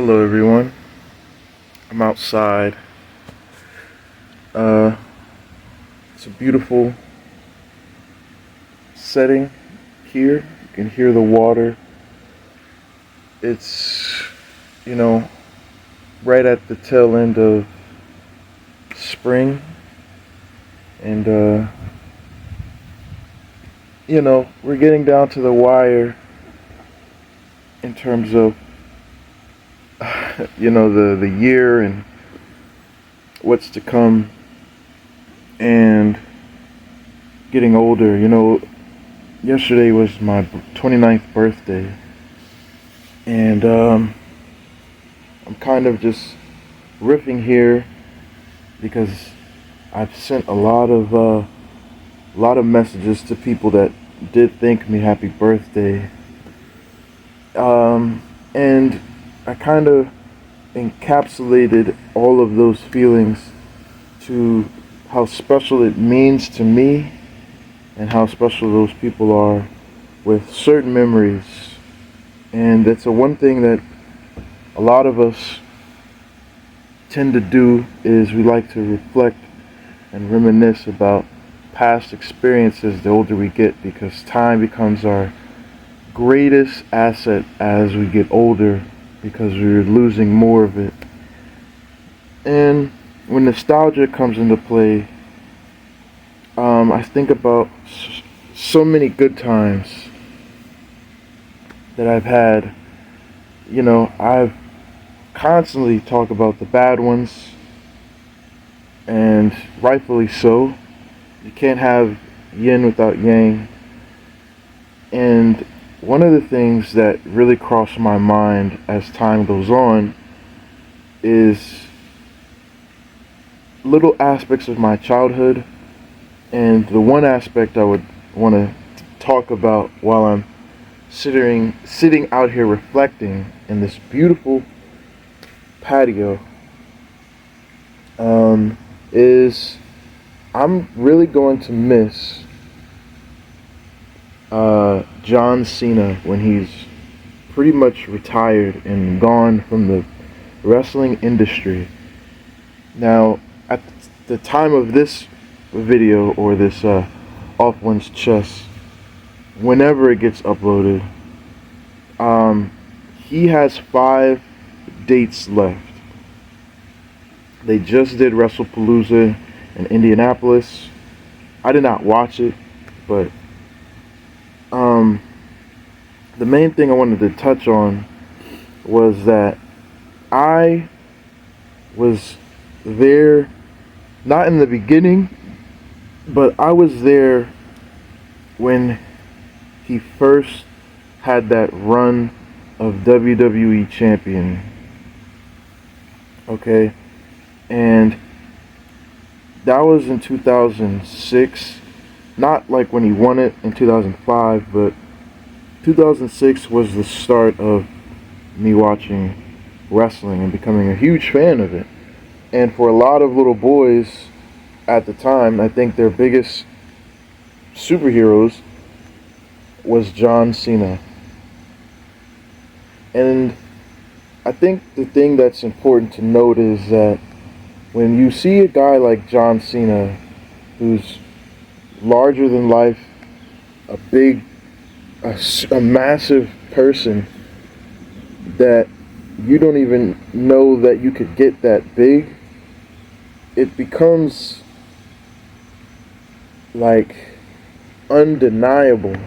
Hello everyone. I'm outside. Uh, it's a beautiful setting here. You can hear the water. It's, you know, right at the tail end of spring. And, we're getting down to the wire in terms of, the year and what's to come and getting older. Yesterday was my 29th birthday, and I'm kind of just riffing here because I've sent a lot of messages to people that did thank me happy birthday, and I kind of encapsulated all of those feelings to how special it means to me and how special those people are with certain memories. And it's a one thing that a lot of us tend to do is we like to reflect and reminisce about past experiences the older we get, because time becomes our greatest asset as we get older, because we're losing more of it. And when nostalgia comes into play, I think about so many good times that I've had. I've constantly talked about the bad ones, and rightfully so. You can't have yin without yang. And one of the things that really crossed my mind as time goes on is little aspects of my childhood. And the one aspect I would want to talk about while I'm sitting out here reflecting in this beautiful patio is I'm really going to miss John Cena when he's pretty much retired and gone from the wrestling industry. Now, at the time of this video, or this off one's chest, whenever it gets uploaded, he has 5 dates left. They just did WrestlePalooza in Indianapolis. I did not watch it, but the main thing I wanted to touch on was that I was there, not in the beginning, but I was there when he first had that run of WWE champion. Okay? And that was in 2006. Not like when he won it in 2005, but 2006 was the start of me watching wrestling and becoming a huge fan of it. And for a lot of little boys at the time, I think their biggest superheroes was John Cena. And I think the thing that's important to note is that when you see a guy like John Cena, who's larger than life, a massive person that you don't even know that you could get that big, it becomes like undeniable,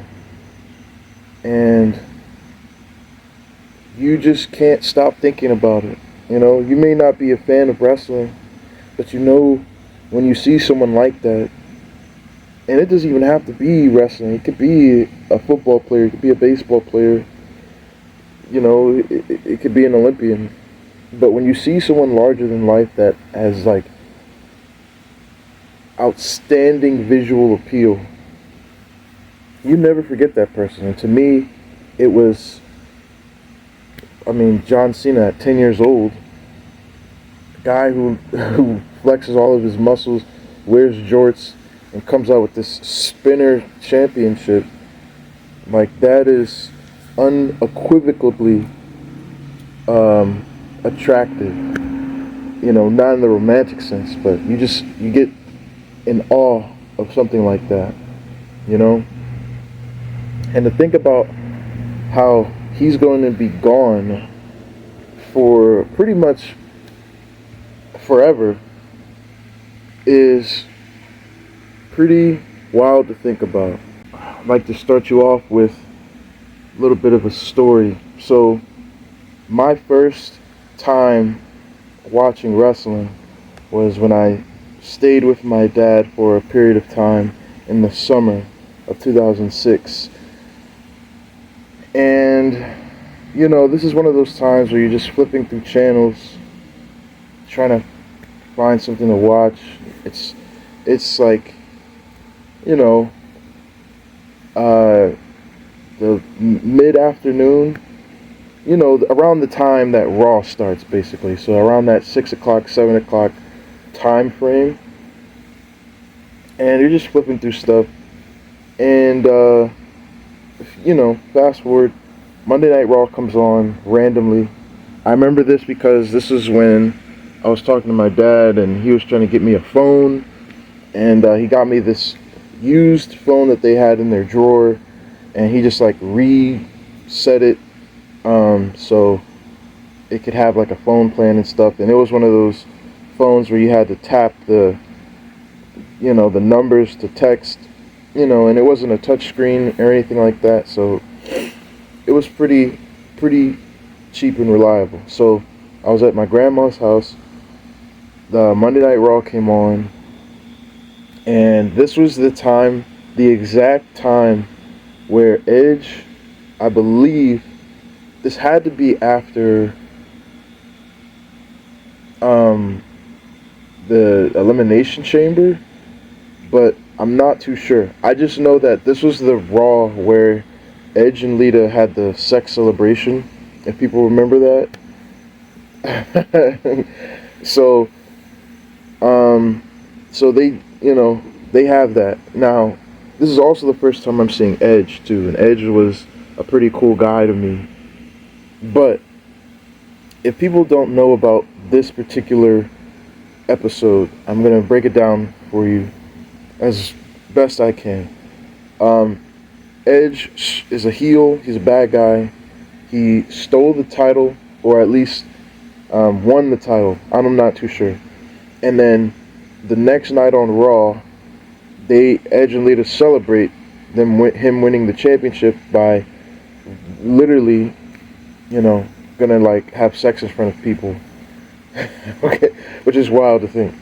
and you just can't stop thinking about it. You may not be a fan of wrestling, but when you see someone like that, and it doesn't even have to be wrestling, it could be a football player, it could be a baseball player, it could be an Olympian. But when you see someone larger than life that has like outstanding visual appeal, you never forget that person. And to me, it was, John Cena at 10 years old, a guy who flexes all of his muscles, wears jorts, and comes out with this spinner championship. Like, that is unequivocally attractive. You know, not in the romantic sense, but you get in awe of something like that, you know? And to think about how he's going to be gone for pretty much forever is pretty wild to think about. I'd like to start you off with a little bit of a story. So, my first time watching wrestling was when I stayed with my dad for a period of time in the summer of 2006. And, you know, this is one of those times where you're just flipping through channels, trying to find something to watch. It's like, you know, the mid-afternoon, you know, around the time that Raw starts, basically. So around that 6 o'clock, 7 o'clock time frame. And you're just flipping through stuff. And, you know, fast forward, Monday Night Raw comes on randomly. I remember this because this is when I was talking to my dad, and he was trying to get me a phone. And he got me this used phone that they had in their drawer. And he just, like, reset it so it could have, like, a phone plan and stuff. And it was one of those phones where you had to tap the, you know, the numbers to text, you know, and it wasn't a touch screen or anything like that, so it was pretty cheap and reliable. So I was at my grandma's house, the Monday Night Raw came on, and this was the exact time where Edge, I believe, this had to be after the Elimination Chamber, but I'm not too sure. I just know that this was the Raw where Edge and Lita had the sex celebration, if people remember that. So they, you know, they have that. Now, this is also the first time I'm seeing Edge, too, and Edge was a pretty cool guy to me. But if people don't know about this particular episode, I'm going to break it down for you as best I can. Edge is a heel. He's a bad guy. He stole the title, or at least won the title. I'm not too sure. And then the next night on Raw, Edge and Lita celebrate him winning the championship by literally, you know, gonna like have sex in front of people. Okay, which is wild to think.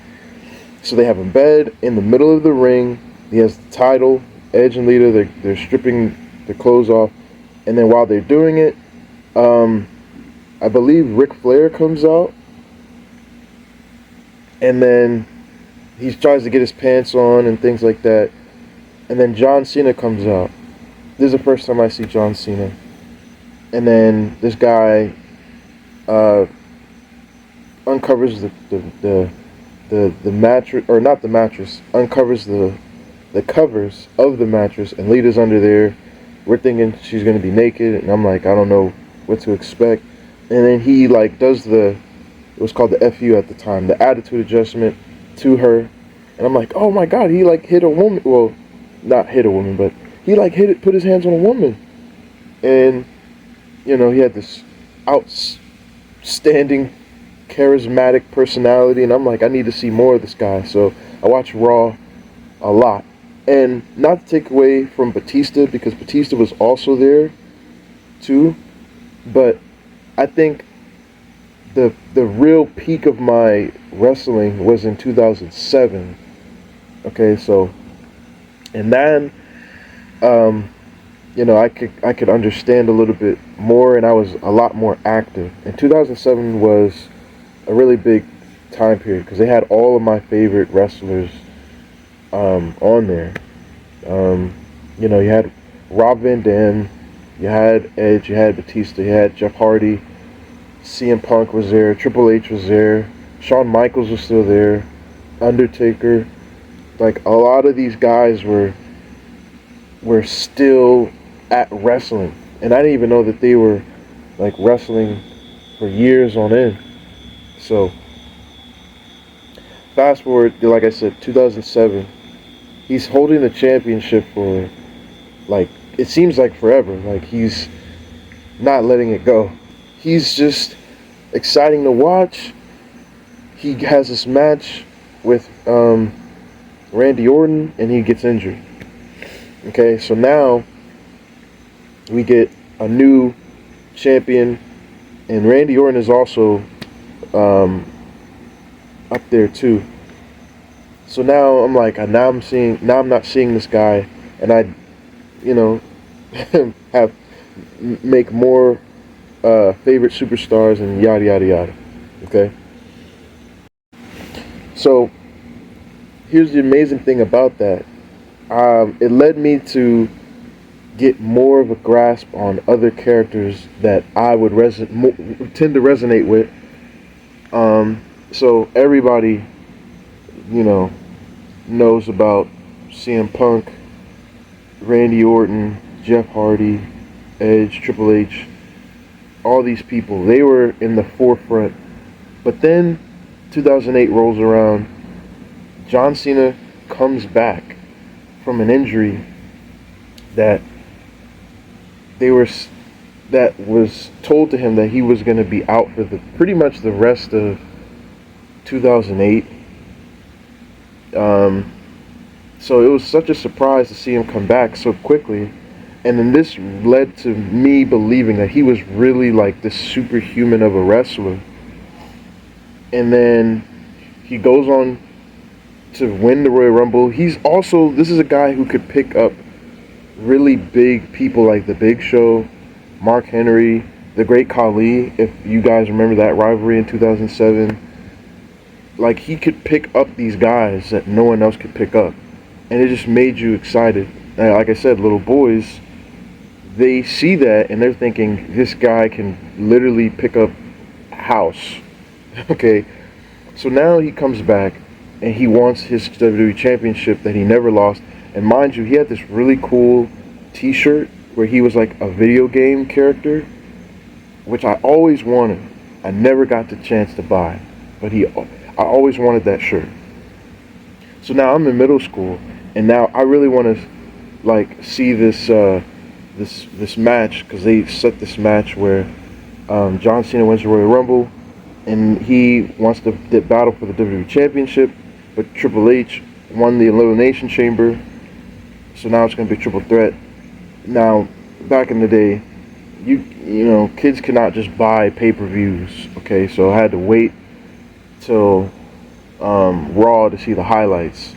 So they have a bed in the middle of the ring. He has the title. Edge and Lita, they're stripping their clothes off, and then while they're doing it, I believe Ric Flair comes out, and then he tries to get his pants on and things like that, and then John Cena comes out. This is the first time I see John Cena, and then this guy uncovers the mattress, or not the mattress, uncovers the covers of the mattress, and Lita's under there. We're thinking she's gonna be naked, and I'm like, I don't know what to expect. And then he like does it was called the FU at the time, the attitude adjustment to her, and I'm like, oh my god, he like hit a woman. Well, not hit a woman, but he like put his hands on a woman, and you know, he had this outstanding charismatic personality, and I'm like, I need to see more of this guy. So I watch Raw a lot, and not to take away from Batista, because Batista was also there too, but I think the real peak of my wrestling was in 2007. Okay, so, and then you know, I could understand a little bit more, and I was a lot more active. And 2007 was a really big time period because they had all of my favorite wrestlers on there. You know, you had Rob Van Dam, you had Edge, you had Batista, you had Jeff Hardy, CM Punk was there, Triple H was there, Shawn Michaels was still there, Undertaker. Like, a lot of these guys were still at wrestling, and I didn't even know that they were like wrestling for years on end. So fast forward, like I said, 2007. He's holding the championship for, like, it seems like forever. Like, he's not letting it go. He's just exciting to watch. He has this match with Randy Orton, and he gets injured. Okay, so now we get a new champion, and Randy Orton is also up there too. So now I'm like, now I'm not seeing this guy, and I, you know, have make more favorite superstars and yada yada yada. Okay. So here's the amazing thing about that. It led me to get more of a grasp on other characters that I would tend to resonate with. So everybody, you know, knows about CM Punk, Randy Orton, Jeff Hardy, Edge, Triple H, all these people. They were in the forefront. But then 2008 rolls around. John Cena comes back from an injury that was told to him that he was going to be out for pretty much the rest of 2008. So it was such a surprise to see him come back so quickly, and then this led to me believing that he was really like this superhuman of a wrestler. And then he goes on to win the Royal Rumble. This is a guy who could pick up really big people like The Big Show, Mark Henry, The Great Khali, if you guys remember that rivalry in 2007. Like, he could pick up these guys that no one else could pick up. And it just made you excited. And like I said, little boys, they see that and they're thinking, this guy can literally pick up a house. Okay? So now he comes back and he wants his WWE Championship that he never lost. And mind you, he had this really cool t-shirt where he was like a video game character, which I always wanted. I never got the chance to buy, but I always wanted that shirt. So now I'm in middle school, and now I really want to like see this match, because they set this match where John Cena wins the Royal Rumble, and he wants to battle for the WWE Championship, but Triple H won the Elimination Chamber, so now it's going to be a triple threat. Now, back in the day, you know, kids could not just buy pay-per-views, okay? So I had to wait till Raw to see the highlights,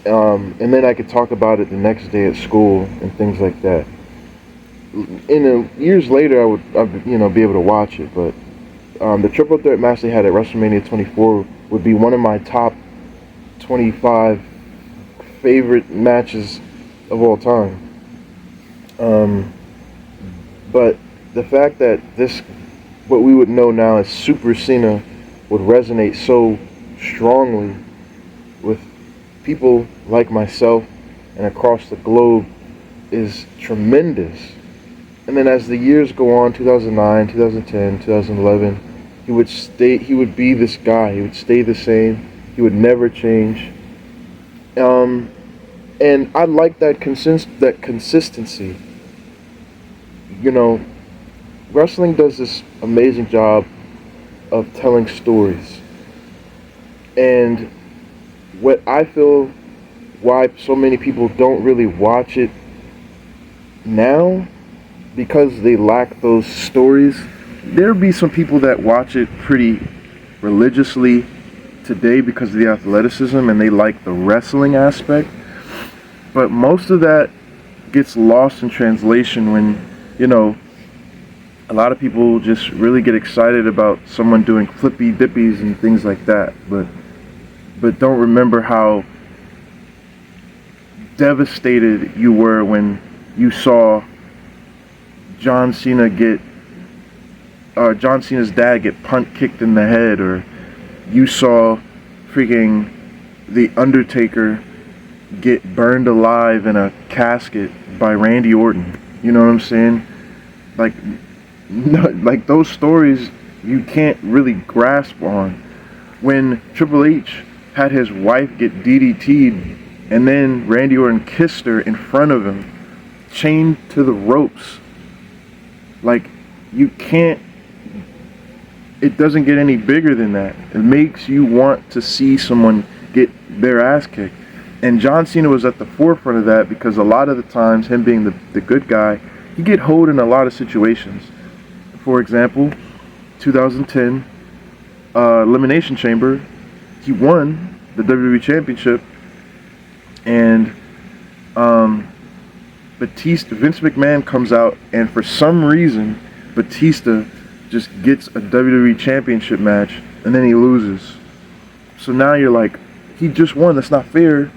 and then I could talk about it the next day at school and things like that. Years later, I'd be able to watch it, but the triple threat match they had at WrestleMania 24 would be one of my top 25 favorite matches of all time. But the fact that what we would know now as Super Cena, would resonate so strongly with people like myself and across the globe is tremendous. And then as the years go on, 2009, 2010, 2011, he would be this guy. He would stay the same. He would never change. And I like that consistency. You know, wrestling does this amazing job of telling stories. And what I feel why so many people don't really watch it now, because they lack those stories. There'll be some people that watch it pretty religiously today because of the athleticism and they like the wrestling aspect. But most of that gets lost in translation when, you know, a lot of people just really get excited about someone doing flippy dippies and things like that, but don't remember how devastated you were when you saw John Cena's dad get punt kicked in the head, or you saw freaking The Undertaker get burned alive in a casket by Randy Orton. You know what I'm saying? Like those stories you can't really grasp on. When Triple H had his wife get DDT'd and then Randy Orton kissed her in front of him, chained to the ropes. Like, you can't, it doesn't get any bigger than that. It makes you want to see someone get their ass kicked. And John Cena was at the forefront of that because a lot of the times, him being the good guy, he get hold in a lot of situations. For example, 2010 Elimination Chamber, he won the WWE Championship, and Batista, Vince McMahon comes out, and for some reason, Batista just gets a WWE Championship match, and then he loses. So now you're like, he just won. That's not fair.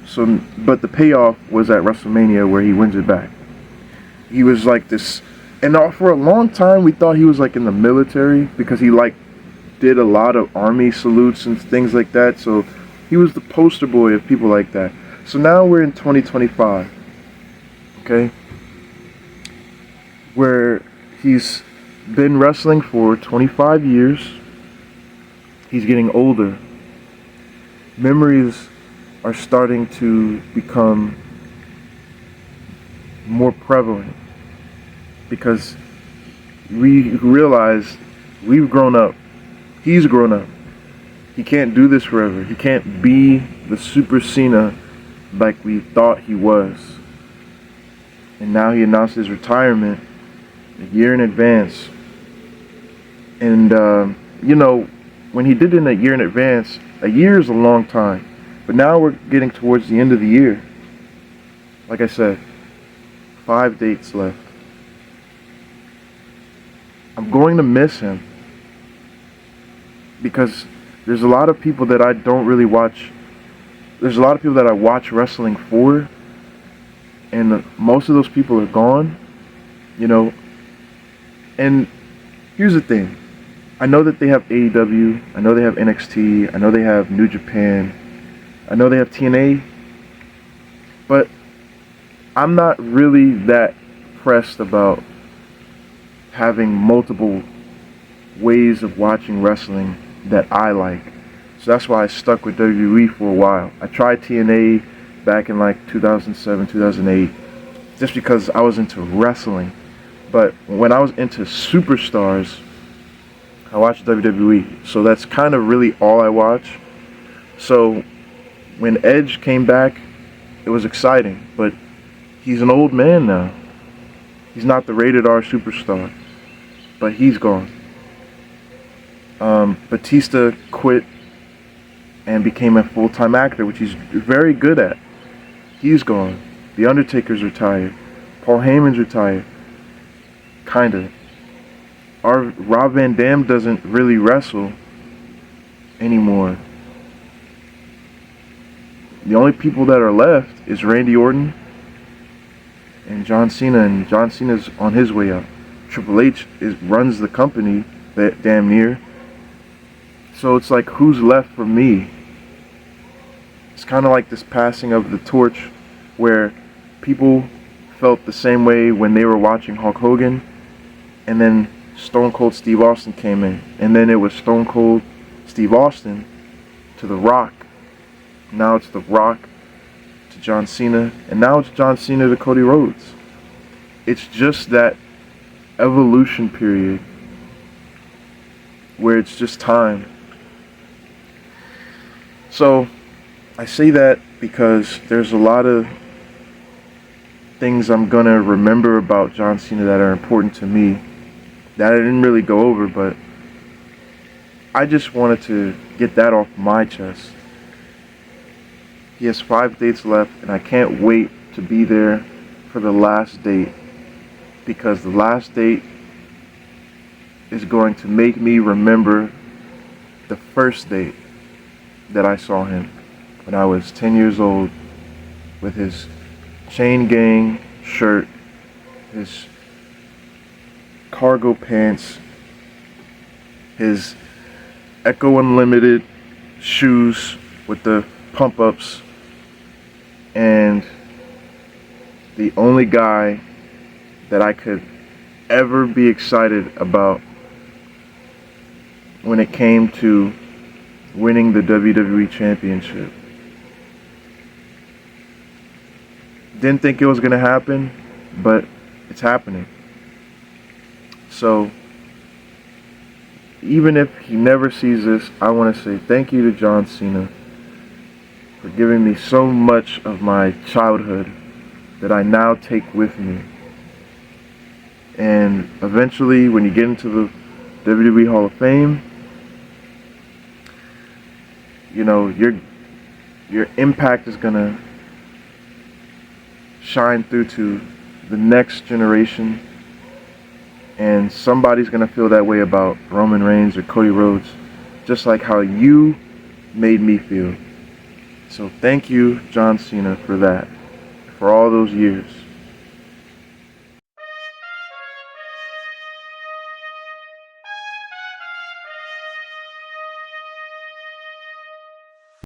So, but the payoff was at WrestleMania where he wins it back. He was like this, and for a long time we thought he was like in the military because he like did a lot of army salutes and things like that. So he was the poster boy of people like that. So now we're in 2025, okay, where he's been wrestling for 25 years. He's getting older. Memories are starting to become more prevalent because we realize we've grown up. He's grown up. He can't do this forever. He can't be the Super Cena like we thought he was. And now he announced his retirement a year in advance. And, you know, when he did it in a year in advance, a year is a long time. But now we're getting towards the end of the year. Like I said, 5 dates left. I'm going to miss him because there's a lot of people that I don't really watch. There's a lot of people that I watch wrestling for, and most of those people are gone, you know. And here's the thing. I know that they have AEW, I know they have NXT, I know they have New Japan, I know they have TNA, but I'm not really that pressed about having multiple ways of watching wrestling that I like. So that's why I stuck with WWE for a while. I tried TNA back in like 2007, 2008, just because I was into wrestling. But when I was into superstars, I watched WWE. So that's kind of really all I watch. So when Edge came back, it was exciting. But he's an old man now. He's not the rated R superstar. But he's gone. Batista quit and became a full-time actor, which he's very good at. He's gone. The Undertaker's retired. Paul Heyman's retired. Kinda. Rob Van Dam doesn't really wrestle anymore. The only people that are left is Randy Orton and John Cena, and John Cena's on his way out. Triple H runs the company, that damn near. So it's like, who's left for me? It's kind of like this passing of the torch where people felt the same way when they were watching Hulk Hogan, and then Stone Cold Steve Austin came in, and then it was Stone Cold Steve Austin to The Rock. Now it's The Rock to John Cena, and now it's John Cena to Cody Rhodes. It's just that evolution period where it's just time. So I say that because there's a lot of things I'm gonna remember about John Cena that are important to me that I didn't really go over, but I just wanted to get that off my chest. He has 5 dates left, and I can't wait to be there for the last date, because the last date is going to make me remember the first date that I saw him when I was 10 years old, with his chain gang shirt, his cargo pants, his Echo Unlimited shoes with the pump-ups, and the only guy that I could ever be excited about when it came to winning the WWE Championship. Didn't think it was going to happen, but it's happening. So, even if he never sees this, I want to say thank you to John Cena for giving me so much of my childhood that I now take with me. And eventually, when you get into the WWE Hall of Fame, you know, your impact is gonna shine through to the next generation, and somebody's gonna feel that way about Roman Reigns or Cody Rhodes, just like how you made me feel. So thank you, John Cena, for that, for all those years.